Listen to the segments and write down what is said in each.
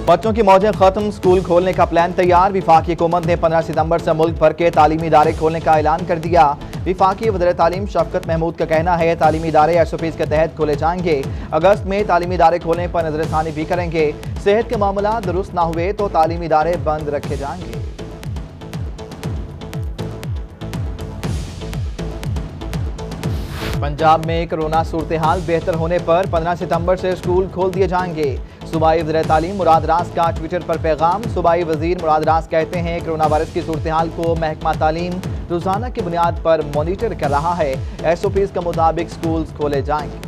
बच्चों की मौजें खत्म, स्कूल खोलने का प्लान तैयार। विफाकी हुकूमत ने 15 सितंबर से मुल्क भर के तालीमी इदारे खोलने का ऐलान कर दिया। विफाकी वज़ीर तालीम शफकत महमूद का कहना है तालीमी इदारे SOPs के तहत खोले जाएंगे। अगस्त में तालीमी इदारे खोलने पर नजरसानी भी करेंगे। सेहत के मामला दुरुस्त ना हुए तो तालीमी इदारे बंद रखे जाएंगे। पंजाब में कोरोना सूरत हाल बेहतर होने पर 15 सितंबर से स्कूल खोल दिए जाएंगे। सूबाई वज़ीर तालीम मुराद रास का ट्विटर पर पैगाम। सूबाई वज़ीर मुराद रास कहते हैं कोरोना वायरस की सूरत हाल को महकमा तालीम रोजाना की बुनियाद पर मॉनिटर कर रहा है। SOPs के मुताबिक स्कूल खोले जाएंगे।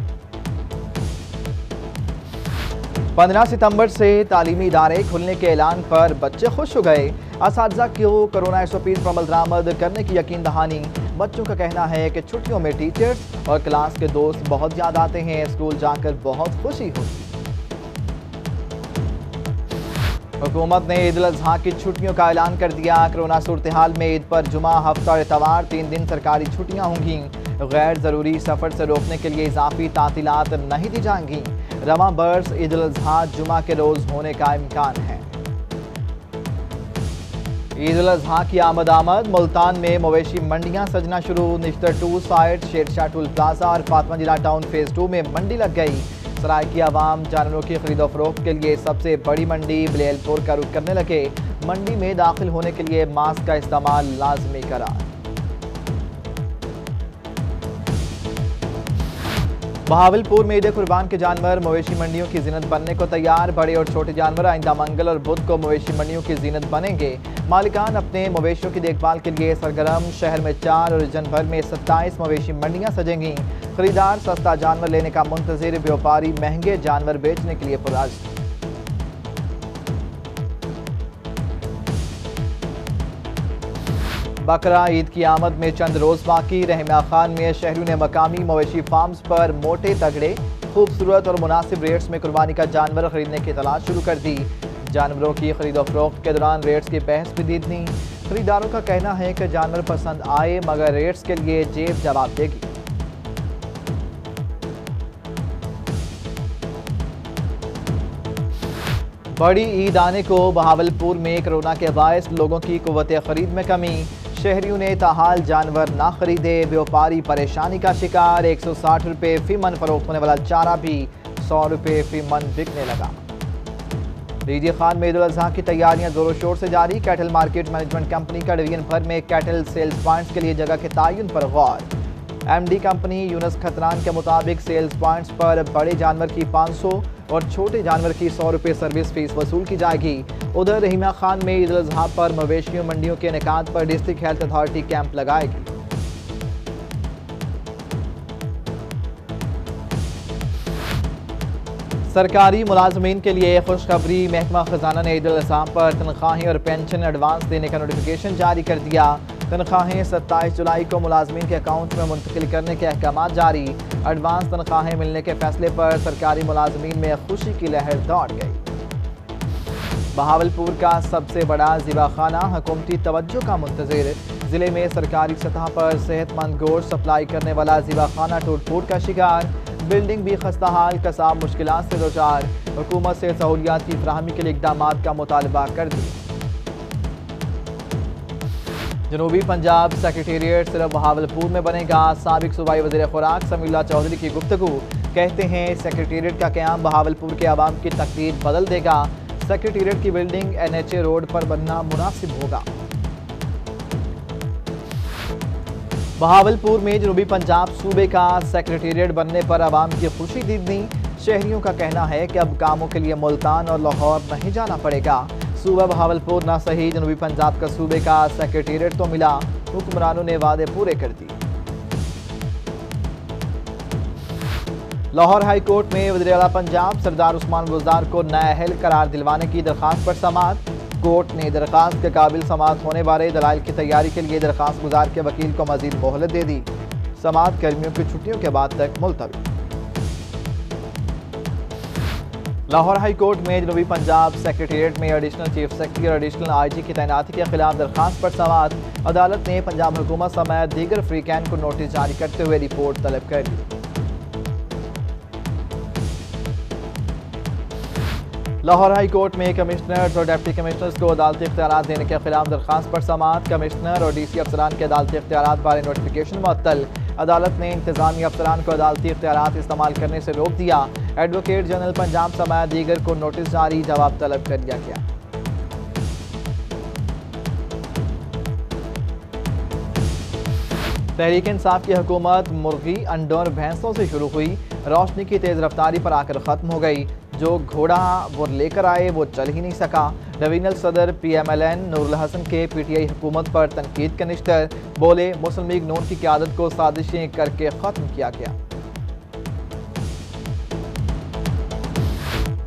15 सितंबर से तालीमी इदारे खुलने के ऐलान पर बच्चे खुश हो गए। असातिज़ा को कोरोना SOPs पर अमल दरामद करने की यकीन दहानी। बच्चों का कहना है कि छुट्टियों में टीचर्स और क्लास के दोस्त बहुत याद आते हैं। स्कूल जाकर बहुत खुशी होती। हुकूमत ने ईद उल अज़हा की छुट्टियों का ऐलान कर दिया। कोरोना सूरत हाल में ईद पर जुमा, हफ्ता और इतवार 3 दिन सरकारी छुट्टियां होंगी। गैर ज़रूरी सफ़र से रोकने के लिए इजाफी तातीलात नहीं दी जाएंगी। रवां बर्स ईद उल अज़हा जुमा के रोज़ होने का इम्कान है। ईद उल अज़हा की आमद मुल्तान में मवेशी मंडियां सजना शुरू। Nishtar 2 site, Shershah toll plaza और फातमा जिला टाउन फेज 2 में मंडी लग गई। सराय की आवाम जानवरों की खरीदो फरोख्त के लिए सबसे बड़ी मंडी बलेलपुर का रुख करने लगे। मंडी में दाखिल होने के लिए मास्क का इस्तेमाल लाजमी करार। बहावलपुर में ईद कुर्बान के जानवर मवेशी मंडियों की जीनत बनने को तैयार। बड़े और छोटे जानवर आइंदा मंगल और बुध को मवेशी मंडियों की जीनत बनेंगे। मालिकान अपने मवेशियों की देखभाल के लिए सरगर्म। शहर में 4 और रीजन भर में 27 मवेशी मंडियां सजेंगी। खरीदार सस्ता जानवर लेने का मुंतजिर, व्यापारी महंगे जानवर बेचने के लिए पुरअज़्म। बकरा ईद की आमद में चंद रोज बाकी। रहमा खान में शहरियों ने मकामी मवेशी फार्म्स पर मोटे तगड़े, खूबसूरत और मुनासिब रेट्स में कुर्बानी का जानवर खरीदने की तलाश शुरू कर दी। जानवरों की खरीदो फरोख्त के दौरान रेट्स की बहस भी दीदनी। खरीदारों का कहना है कि जानवर पसंद आए मगर रेट्स के लिए जेब जवाब देगी। बड़ी ईद आने को बहावलपुर में कोरोना के बायस लोगों की कुव्वत खरीद में कमी। शहरियों ने ताहाल जानवर ना खरीदे। व्यापारी परेशानी का शिकार। 160 रुपये फी मन फरोख्त होने वाला चारा भी 100 रुपये फी मन बिकने लगा। डीजी खान में ईद उल अज़हा की तैयारियां जोरों शोर से जारी। कैटल मार्केट मैनेजमेंट कंपनी का डिवीजन भर में कैटल सेल्स पॉइंट्स के लिए जगह के तयन पर गौर। MD कंपनी यूनुस खतरान के मुताबिक सेल्स पॉइंट्स पर बड़े जानवर की 500 और छोटे जानवर की 100 रुपये सर्विस फीस वसूल की जाएगी। उधर रहीमा खान में ईद उल अज़हा पर मवेशियों मंडियों के इनेकाद पर डिस्ट्रिक्ट हेल्थ अथॉरिटी कैंप लगाएगी। सरकारी मुलाजमीन के लिए खुशखबरी। महकमा खजाना ने ईद उल अज़हा पर तनख्वाहें और पेंशन एडवांस देने का नोटिफिकेशन जारी कर दिया। तनख्वाहें 27 जुलाई को मुलाजमीन के अकाउंट में मुंतकिल करने के अहकाम जारी। एडवांस तनख्वाहें मिलने के फैसले पर सरकारी मुलाजमीन में खुशी की लहर दौड़ गई। बहावलपुर का सबसे बड़ा ज़िबाखाना हुकूमती तवज्जो का मुंतज़िर। जिले में सरकारी सतह पर सेहतमंद गोश्त सप्लाई करने वाला ज़िबाखाना टूट फूट का शिकार। बिल्डिंग भी खस्ता हाल, कसाब मुश्किलात से दो चार। हुकूमत से सहूलियात की फराहमी के लिए इक़दामात का मुतालबा कर दिया। जनूबी पंजाब सेक्रेटेरिएट सिर्फ बहावलपुर में बनेगा। साबिक सूबाई वज़ीर खुराक समीउल्लाह चौधरी की गुफ्तगू। कहते हैं सेक्रेटेरिएट का क़याम बहावलपुर के आवाम की तकदीर बदल देगा। सेक्रेटेरिएट की बिल्डिंग NHA रोड पर बनना मुनासिब होगा। बहावलपुर में जनूबी पंजाब सूबे का सेक्रेटेरिएट बनने पर आवाम की खुशी दीदनी। शहरियों का कहना है कि अब कामों के लिए मुल्तान और लाहौर नहीं जाना पड़ेगा। सूबा बहावलपुर ना सही, जनूबी पंजाब का सूबे का सेक्रेटेरिएट तो मिला। हुक्मरानों ने वादे पूरे कर दिए। लाहौर हाई कोर्ट में वज़ीर आला पंजाब सरदार उस्मान बुज़दार को नाअहल करार दिलवाने की दरख्वास्त पर समाअत। कोर्ट ने दरख्वास्त के काबिल समाअत होने बारे दलाइल की तैयारी के लिए दरख्वास्त गुजार के वकील को मजीद मोहलत दे दी। समाअत गर्मियों की छुट्टियों के बाद तक मुलतवी। लाहौर हाई कोर्ट में जनूबी पंजाब सेक्रेटेरिएट में एडिशनल चीफ सेक्रेटरी और एडिशनल IG की तैनाती के खिलाफ दरख्वास्त पर समाअत। अदालत ने पंजाब हुकूमत समेत दीगर फ्रीकैन को नोटिस जारी करते हुए रिपोर्ट तलब कर ली। लाहौर हाई कोर्ट में कमिश्नर्स और डिप्टी कमिश्नर्स को अदालती इख्तियारात देने के खिलाफ दरखास्त पर समाअत। कमिश्नर और डीसी अफसरान के अदालती इख्तियारात बारे नोटिफिकेशन मुअत्तल। अदालत ने इंतजामी अफसरान को अदालती इख्तियारात इस्तेमाल करने से रोक दिया। एडवोकेट जनरल पंजाब समेत दीगर को नोटिस जारी, जवाब तलब कर दिया गया। तहरीक इंसाफ की हुकूमत मुर्गी, अंडों और भैंसों से शुरू हुई, रोशनी की तेज रफ्तारी पर आकर खत्म हो गई। जो घोड़ा वो लेकर आए वो चल ही नहीं सका। डिवीजनल सदर PMLN नूरुल हसन के PTI हुकूमत पर तनकीद का निश्तर, बोले मुस्लिम लीग नून की क़यादत को साजिशें करके ख़त्म किया गया।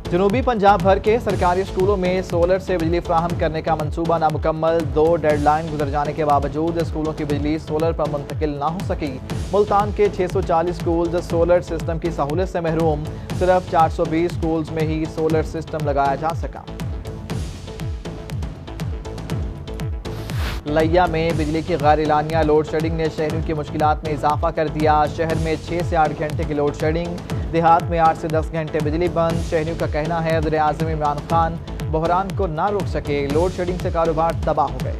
जनूबी पंजाब भर के सरकारी स्कूलों में सोलर से बिजली फ्राहम करने का मंसूबा नामुकम्मल। 2 डेडलाइन गुजर जाने के बावजूद स्कूलों की बिजली सोलर पर मुंतकिल ना हो सकी। मुल्तान के 640 स्कूल सोलर सिस्टम की सहूलत से महरूम। सिर्फ 420 स्कूल्स में ही सोलर सिस्टम लगाया जा सका। लिया में बिजली की गैर एलानिया लोड शेडिंग ने शहरियों की मुश्किलात में इजाफा कर दिया। शहर में 6 से 8 घंटे की लोड शेडिंग, देहात में 8 से 10 घंटे बिजली बंद। शहरियों का कहना है वज़ीर आज़म इमरान खान बहरान को ना रोक सके। लोड शेडिंग से कारोबार तबाह हो गए।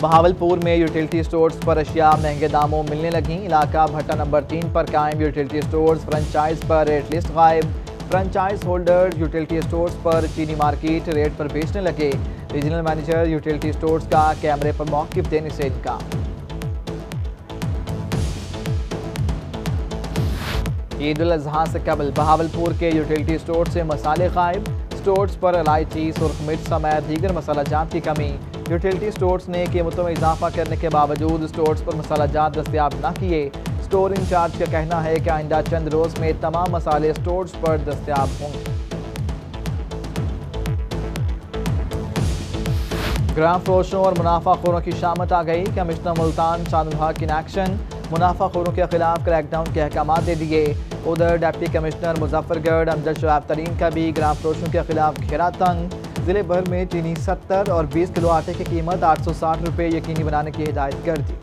बहावलपुर में यूटिलिटी स्टोर्स पर अशिया महंगे दामों मिलने लगी। इलाका भट्टा नंबर 3 पर कायम यूटिलिटी स्टोर्स फ्रेंचाइज पर रेट लिस्ट गायब। फ्रेंचाइज होल्डर यूटिलिटी स्टोर्स पर चीनी मार्केट रेट पर बेचने लगे। रीजनल मैनेजर यूटिलिटी स्टोर्स का कैमरे पर मौक़िफ़ देने से इनकार। ईद उल अज़हा से कबल बहावलपुर के यूटिलिटी स्टोर से मसाले गायब। स्टोर्स पर इलायची, सुर्ख मिर्च समेत दीगर मसाला जात की कमी। यूटिलिटी स्टोर्स ने कीमतों में इजाफा करने के बावजूद स्टोर्स पर मसाला जात दस्तयाब न किए। स्टोर इंचार्ज का कहना है कि आइंदा चंद रोज में तमाम मसाले स्टोर्स पर दस्तयाब होंगे। ग्राम फरोशों और मुनाफाखोरों की शामत आ गई। कमिश्नर मुल्तान शानुभाग इन एक्शन, मुनाफाखोरों के खिलाफ क्रैकडाउन के अहकाम दे दिए। उधर डिप्टी कमिश्नर मुजफ्फरगढ़ अमजद शुआब तरीन का भी ग्राम फरोशों के खिलाफ घेरा तंग। जिले भर में चीनी 70 और 20 किलो आटे की कीमत 860 रुपये यकीनी बनाने की हिदायत कर दी।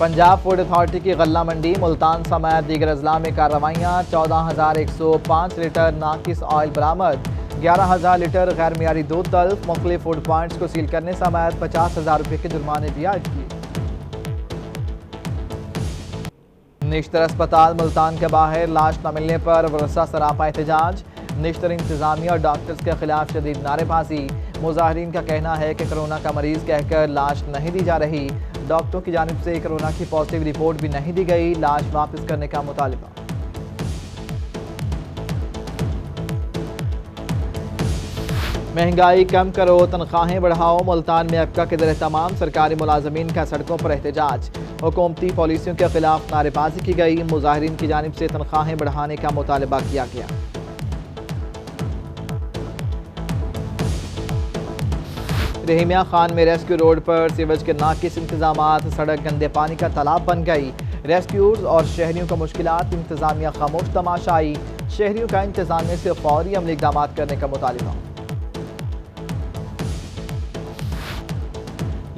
पंजाब फूड अथॉरिटी की गल्ला मंडी मुल्तान समेत दीगर अजला में कार्रवाइयाँ। 14,105 लीटर नाकिस ऑयल बरामद। 11,000 लीटर गैर मियारी दूध तल्फ। मुख्तलिफ फूड पॉइंट्स को सील करने समेत 50,000 रुपये के जुर्माने भी आयद किए। निश्तर अस्पताल मुल्तान के बाहर लाश न मिलने पर वरसा सरापा एहतजाज। निश्तर इंतजामिया और डॉक्टर्स के खिलाफ शदीद नारेबाजी। मुजाहिरीन का कहना है कि कोरोना का मरीज कहकर लाश नहीं दी जा रही। डॉक्टरों की जानिब से कोरोना की पॉजिटिव रिपोर्ट भी नहीं दी गई। लाश वापस करने का मुतालिबा। महंगाई कम करो, तनख्वाहें बढ़ाओ। मुल्तान में अबका के ज़रिए तमाम सरकारी मुलाजमीन का सड़कों पर एहतजाज। हुकूमती पॉलिसियों के खिलाफ नारेबाजी की गई। मुजाहिरीन की जानिब से तनख्वाहें बढ़ाने का मुतालबा किया गया। रहीमिया खान में रेस्क्यू रोड पर सीवरेज के नाकिस इंतजामात। सड़क गंदे पानी का तालाब बन गई। रेस्क्यूज और शहरियों का मुश्किलात। इंतजामिया खामोश तमाशाई। शहरियों का इंतजामिया से फौरी अमली इक़दाम करने का मुतालबा।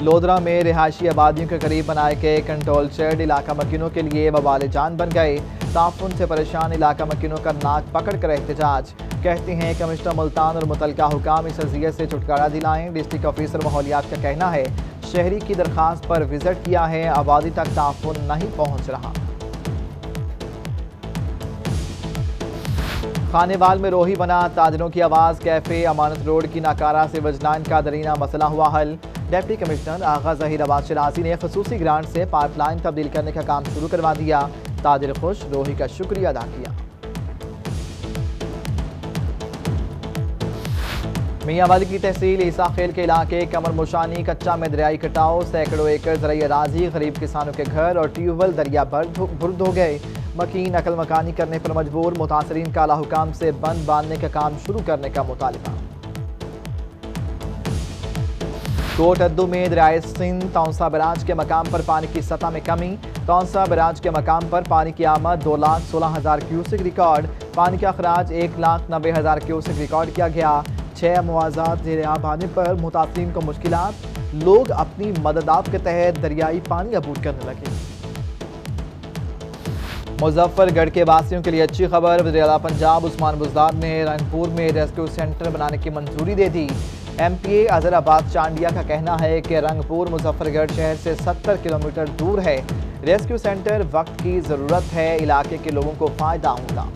लोधरा में रिहायशी आबादियों के करीब बनाए गए कंट्रोल शेड इलाका मकीनों के लिए बवाल जान बन गए। ताफुन से परेशान इलाका मकीनों का नाक पकड़ कर एहतजाज। कहते हैं कमिश्नर मुल्तान और मुतलका हुकाम इस अज़ियत से छुटकारा दिलाएं। डिस्ट्रिक्ट ऑफिसर माहौलियात का कहना है शहरी की दरख्वास्त पर विजिट किया है, आबादी तक ताफुन नहीं पहुँच रहा। खानेवाल में रोही बना ताजरों की आवाज़। कैफे अमानत रोड की नाकारा से वजलाइन का दरीना मसला हुआ हल। डिप्टी कमिश्नर आगा ज़हीर अब्बास शराजी ने खसूसी ग्रांट से पाइपलाइन तब्दील करने का काम शुरू करवा दिया। ताजिर खुश रोही का शुक्रिया अदा किया। मियांवाली की तहसील ईसा खेल के इलाके कमर मुशानी कच्चा में दरियाई कटाव। सैकड़ों एकड़ ज़राई अराजी, गरीब किसानों के घर और ट्यूबवेल दरिया बुर्द हो गए। मकीन अकल मकानी करने पर मजबूर। मुतासरीन का आला हुकाम से बंद बांधने का काम शुरू करने का मुतालिबा। कोट अद्दू में दरियाए सिंध तौंसा बराज के मकाम पर पानी की सतह में कमी। तौंसा बराज के मकाम पर पानी की आमद 2,16,000 क्यूसेक रिकॉर्ड। पानी का अखराज 1,90,000 क्यूसेक रिकॉर्ड किया गया। 6 मुआवजात ज़ेर-ए-आब आने पर मुतासरीन को मुश्किलात। लोग अपनी मददात के तहत दरियाई पानी अबूर करने लगे। मुजफ्फरगढ़ के वासियों के लिए अच्छी खबर। वज़ीर-ए-आला पंजाब उस्मान बुज़दार ने रंगपुर में रेस्क्यू सेंटर बनाने की मंजूरी दे दी। MPA अजहर अब्बास चांडिया का कहना है कि रंगपुर मुजफ्फरगढ़ शहर से 70 किलोमीटर दूर है। रेस्क्यू सेंटर वक्त की ज़रूरत है, इलाके के लोगों को फ़ायदा होगा।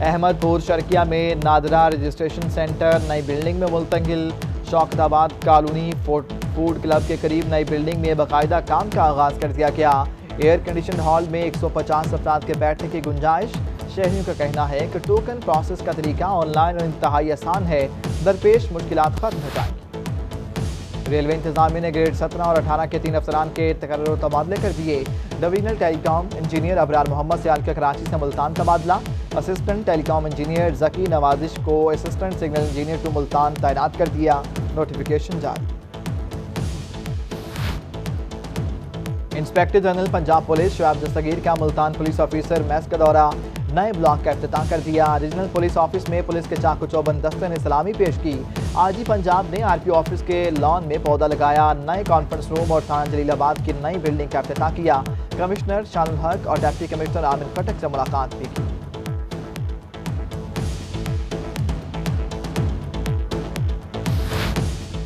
अहमदपुर शर्किया में नादरा रजिस्ट्रेशन सेंटर नई बिल्डिंग में मुंतकिल। शौकताबाद कॉलोनी फूड क्लब के करीब नई बिल्डिंग में बाकायदा काम का आगाज़ कर दिया गया। एयर कंडीशन हॉल में 150 अफराद के बैठने की गुंजाइश। शहरियों का कहना है कि टोकन प्रोसेस का तरीका ऑनलाइन और इंतहाई आसान है, दरपेश मुश्किलात खत्म हो जाएंगी। रेलवे इंतजामिया ने ग्रेड 17 और 18 के 3 अफसरान के तकर्रुर तबादले कर दिए। Divisional telecom engineer Abrar Mohammad Sial का कराची से मुल्तान तबादला। Assistant telecom engineer Zaki Nawazish को assistant signal engineer to Multan तैनात कर दिया। नोटिफिकेशन जारी। Inspector general Punjab police Shoaib Dastgir का मुल्तान पुलिस ऑफिसर मैस का दौरा। नए ब्लॉक का इफ्तिताह कर दिया। रीजनल पुलिस ऑफिस में पुलिस के चाकू चौबंद दस्ते ने सलामी पेश की। आईजी पंजाब ने RPO ऑफिस के लॉन में पौधा लगाया। नए कॉन्फ्रेंस रूम और थाना जलीलाबाद की नई बिल्डिंग का इफ्तिताह किया। कमिश्नर शानुल हक और डिप्टी कमिश्नर आमिर खटक से मुलाकात भी की।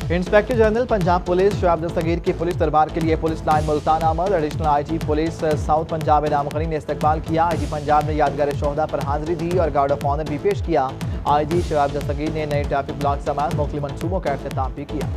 Inspector general Punjab police Shoaib Dastgir की पुलिस दरबार के लिए पुलिस लाइन मुल्तान आमद। Additional IG police south Punjab Inam Ghani ने इस्तकबाल किया। IG पंजाब ने यादगार शोहदा पर हाजिरी दी और गार्ड ऑफ ऑनर भी पेश किया। IG शुएब दस्तगीर ने नए ट्रैफिक ब्लॉक समेत मुख्तलिफ मनसूबों का इफ्तिताह भी किया।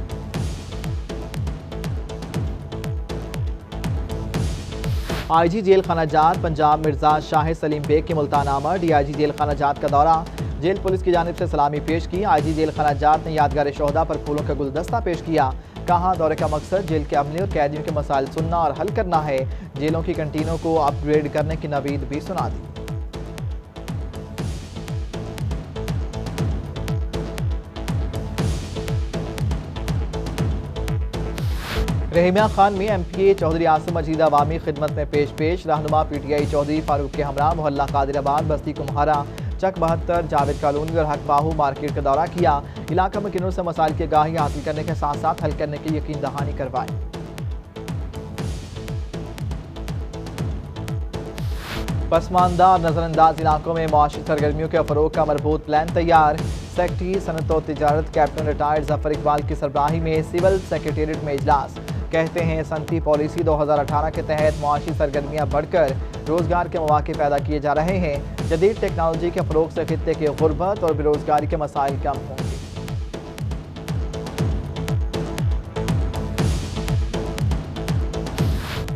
IG जेल खाना जात पंजाब मिर्जा शाहिद सलीम बेग की मुल्तान आमद। DIG जेल खाना जात का दौरा। जेल पुलिस की जानिब से सलामी पेश की। IG जेल खाना जात ने यादगार शोहदा पर फूलों का गुलदस्ता पेश किया। कहा दौरे का मकसद जेल के अमले और कैदियों के मसाइल सुनना और हल करना है। जेलों की कंटीनों को अपग्रेड करने की नवीद भी सुना दी। रहमिया खान में MPA चौधरी आसिम मजीद अवामी खिदमत में पेश रहनुमा PTI चौधरी फारूक के हमरा मोहल्ला कादिराबाद बस्ती कुम्हारा चक 72 जावेद कॉलोनी और हक बाहू मार्केट का दौरा किया। इलाका में किन्नों से मसाइल की आगाही हासिल करने के साथ साथ हल करने की यकीन दहानी करवाई। पसमानदा और नजरअंदाज इलाकों में मुआशी सरगर्मियों के फरोग का मरबूत प्लान तैयार। सेक्रेटरी सनत और तिजारत कैप्टन रिटायर्ड जफर इकबाल की सरबराही में सिविल सेक्रेटेरिएट में इजलास। कहते हैं सनती पॉलिसी 2018 के तहत मुआशी सरगर्मियाँ बढ़कर रोजगार के मौके पैदा किए जा रहे हैं। जदीद टेक्नोलॉजी के फरोग से खित्ते की गुर्बत और बेरोजगारी के मसाइल कम होंगे।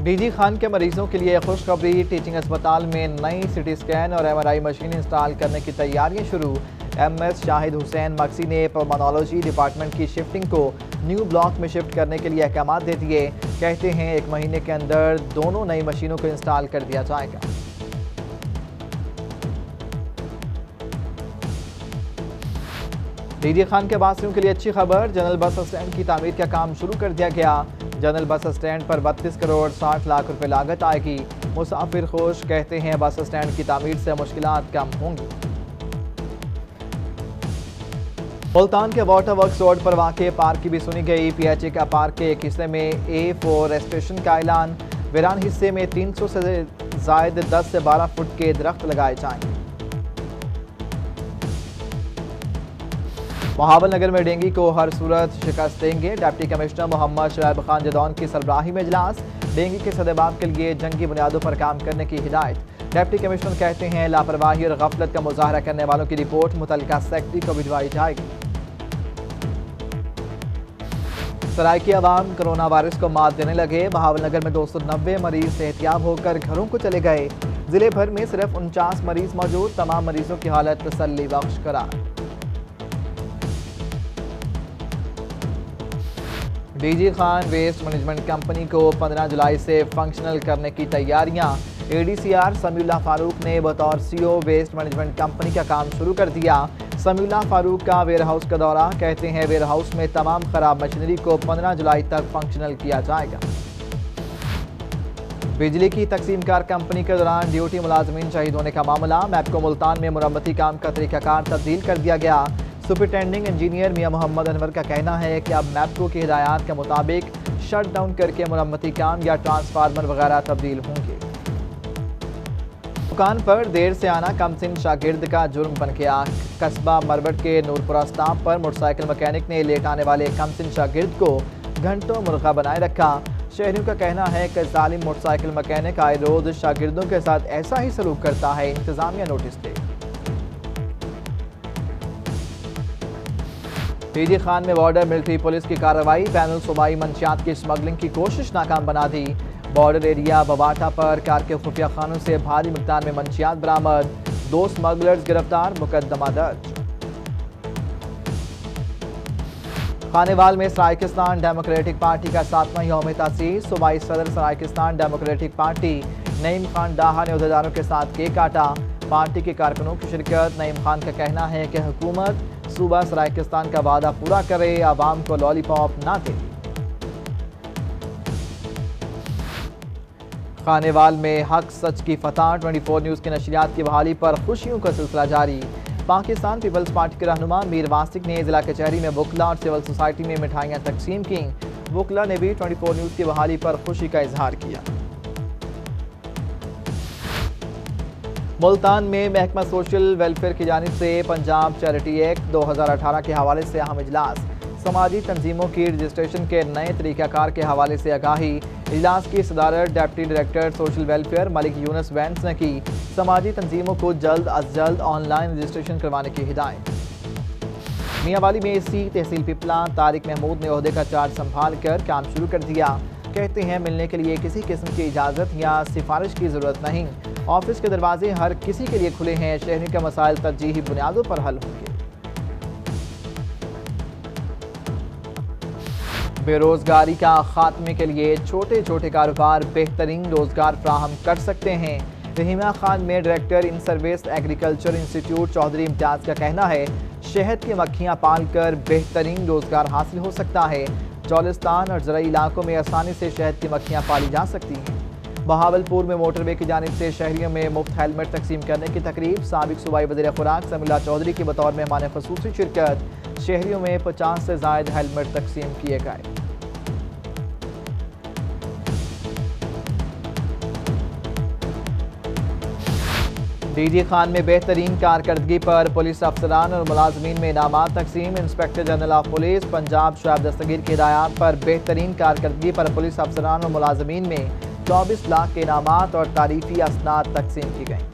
DG खान के मरीजों के लिए खुशखबरी। टीचिंग अस्पताल में नई CT स्कैन और MRI मशीन इंस्टॉल करने की तैयारियां शुरू। MS शाहिद हुसैन मक्सी ने पल्मोनोलॉजी डिपार्टमेंट की शिफ्टिंग को न्यू ब्लॉक में शिफ्ट करने के लिए अहकाम दे दिए। कहते हैं 1 महीने के अंदर दोनों नई मशीनों को इंस्टॉल कर दिया जाएगा। DG खान के वासियों के लिए अच्छी खबर। जनरल बस स्टैंड की तामीर का काम शुरू कर दिया गया। जनरल बस स्टैंड पर 32 करोड़ 60 लाख रुपए लागत आएगी। मुसाफिर खुश। कहते हैं बस स्टैंड की तामीर से मुश्किलात कम होंगी। मुल्तान के वाटर वर्क्स रोड पर वाक़े पार्क की भी सुनी गई। PHA का पार्क के एक हिस्से में A4 का ऐलान। वीरान हिस्से में 300 से ज़ायद 10 से 12 फुट के दरख्त लगाए जाएंगे। बहावल नगर में डेंगू को हर सूरत शिकस्त देंगे। डिप्टी कमिश्नर मोहम्मद शुएब खान जदौन की सरबराही में इजलास। डेंगू के सदेबाब के लिए जंगी बुनियादों पर काम करने की हिदायत। डिप्टी कमिश्नर कहते हैं लापरवाही और गफलत का मुजाहरा करने वालों की रिपोर्ट मुतल्लिका सेक्रेटरी को भिजवाई जाएगी। सराय की आवाम कोरोना वायरस को मात देने लगे। बहावल नगर में 290 मरीज सेहतियाब होकर घरों को चले गए। जिले भर में सिर्फ 49 मरीज मौजूद। तमाम मरीजों की हालत तसल्ली बख्श करार। DG Khan waste management company को 15 जुलाई से फंक्शनल करने की तैयारियां। ADCR समीउल्लाह फारूक ने बतौर CO वेस्ट मैनेजमेंट कंपनी का काम शुरू कर दिया। समीउल्लाह फारूक का वेयर हाउस का दौरा। कहते हैं वेयर हाउस में तमाम खराब मशीनरी को 15 जुलाई तक फंक्शनल किया जाएगा। बिजली की तकसीमकार कंपनी के दौरान ड्यूटी मुलाजमीन शहीद होने का मामला। मैपको मुल्तान में मुरम्मती काम का तरीकाकार तब्दील कर दिया गया। सुपरिटेंडिंग इंजीनियर मियां मोहम्मद अनवर का कहना है कि अब मैपको की हिदायत के मुताबिक शट डाउन करके मुरम्मती काम या ट्रांसफार्मर वगैरह तब्दील होंगे। दुकान पर देर से आना कमसिन शागिर्द का जुर्म बन गया। कस्बा मरबट के नूरपुरा स्टाप पर मोटरसाइकिल मैकेनिक ने लेट आने वाले कमसिन शागिर्द को घंटों मुर्गा बनाए रखा। शहरियों का कहना है कि जालिम मोटरसाइकिल मैकेनिक आए रोज शागिर्दों के साथ ऐसा ही सलूक करता है। इंतजामिया नोटिस दे। पीजी खान में बॉर्डर मिलिट्री पुलिस की कार्रवाई। पैनल सूबाई मंशियात की स्मगलिंग की कोशिश नाकाम बना दी। बॉर्डर एरिया बवाटा पर कार के खुफिया खानों से भारी मिकदार में मंशियात बरामद। 2 स्मगलर्स गिरफ्तार, मुकदमा दर्ज। खानेवाल में सरायकिस्तान डेमोक्रेटिक पार्टी का 7वां यौम तासीस। सूबाई सदर सरायकिस्तान डेमोक्रेटिक पार्टी नईम खान डाहा ने अहदेदारों के साथ केक काटा। पार्टी के कारकुनों की शिरकत। नईम खान का कहना है कि हुकूमत सूबा सरायकिस्तान का वादा पूरा करे, आवाम को लॉलीपॉप ना दे। खानेवाल में हक सच की फतह। 24 न्यूज़ की नशरियात की बहाली पर खुशियों का सिलसिला जारी। पाकिस्तान पीपल्स पार्टी के रहनुमा मीर वासिक ने जिला कचहरी में वकला और सिविल सोसाइटी में मिठाइयाँ तकसीम की। वकला ने भी 24 न्यूज़ की बहाली पर खुशी का इजहार किया। मुल्तान में महकमा सोशल वेलफेयर की जानिब से पंजाब चैरिटी एक्ट 2018 के हवाले से अहम इजलास। समाजी तंजीमों की रजिस्ट्रेशन के नए तरीक़ाकार के हवाले से आगाही। इजलास की सदारत deputy director social welfare Malik Younus Wains ने की। समाजी तंजीमों को जल्द अज जल्द ऑनलाइन रजिस्ट्रेशन करवाने की हिदायत। मियांवाली में एसी तहसील पिपला तारिक महमूद ने ओहदे का चार्ज संभाल कर काम शुरू कर दिया। कहते हैं मिलने के लिए किसी किस्म की इजाज़त या सिफारिश की ज़रूरत नहीं। ऑफिस के दरवाजे हर किसी के लिए खुले हैं। शहरी का मसाइल तरजीही बुनियादों पर हल होंगे। बेरोजगारी का खात्मे के लिए छोटे छोटे कारोबार बेहतरीन रोजगार फ्राहम कर सकते हैं। रहीमा खान में director in service agriculture institute Chaudhry Imtiaz का कहना है शहद की मक्खियाँ पाल कर बेहतरीन रोजगार हासिल हो सकता है। चौलिस्तान और ज़राई इलाकों में आसानी से शहद की मक्खियाँ पाली जा सकती हैं। बहावलपुर में मोटरवे की जानिब से शहरियों में मुफ्त हेलमेट तकसीम करने की तकरीब। साबिक सूबाई वज़ीर खुराक समीउल्लाह चौधरी की बतौर मेहमान ख़ुसूसी शिरकत। शहरियों में 50 से ज़ायद हेलमेट तकसीम किए गए। डीजी खान में बेहतरीन कारकर्दगी पर पुलिस अफसरान और मुलाजमीन में इनामात तकसीम। Inspector general of police Punjab Shoaib Dastgir की हिदायत पर बेहतरीन कारकर्दगी पर पुलिस अफसरान और मुलाजमीन में 24 लाख के इनामात और तारीफी असनाद तकसीम की गई।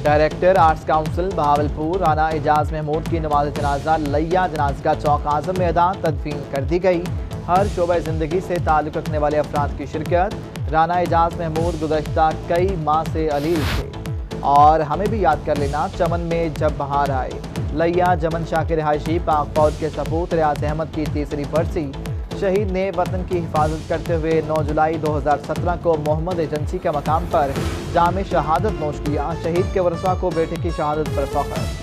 Director arts council Bahawalpur Rana Ejaz Mahmood की नमाज जनाजा लैया जनाजगा चौक आजम में अदा तदफीन कर दी गई। हर शोबे ज़िंदगी से ताल्लुक़ रखने वाले अफराद की शिरकत। राना एजाज महमूद गुज़श्ता कई माह से अलील थे और हमें भी याद कर लेना चमन में जब बहार आए। लैया जमन शाह के रिहायशी पाक फौज के सपूत रियाज अहमद की तीसरी बरसी। शहीद ने वतन की हिफाजत करते हुए 9 जुलाई 2017 को मोहम्मद एजेंसी के मकाम पर जाम शहादत नोश किया। शहीद के वरसा को बेटे की शहादत पर फख्र।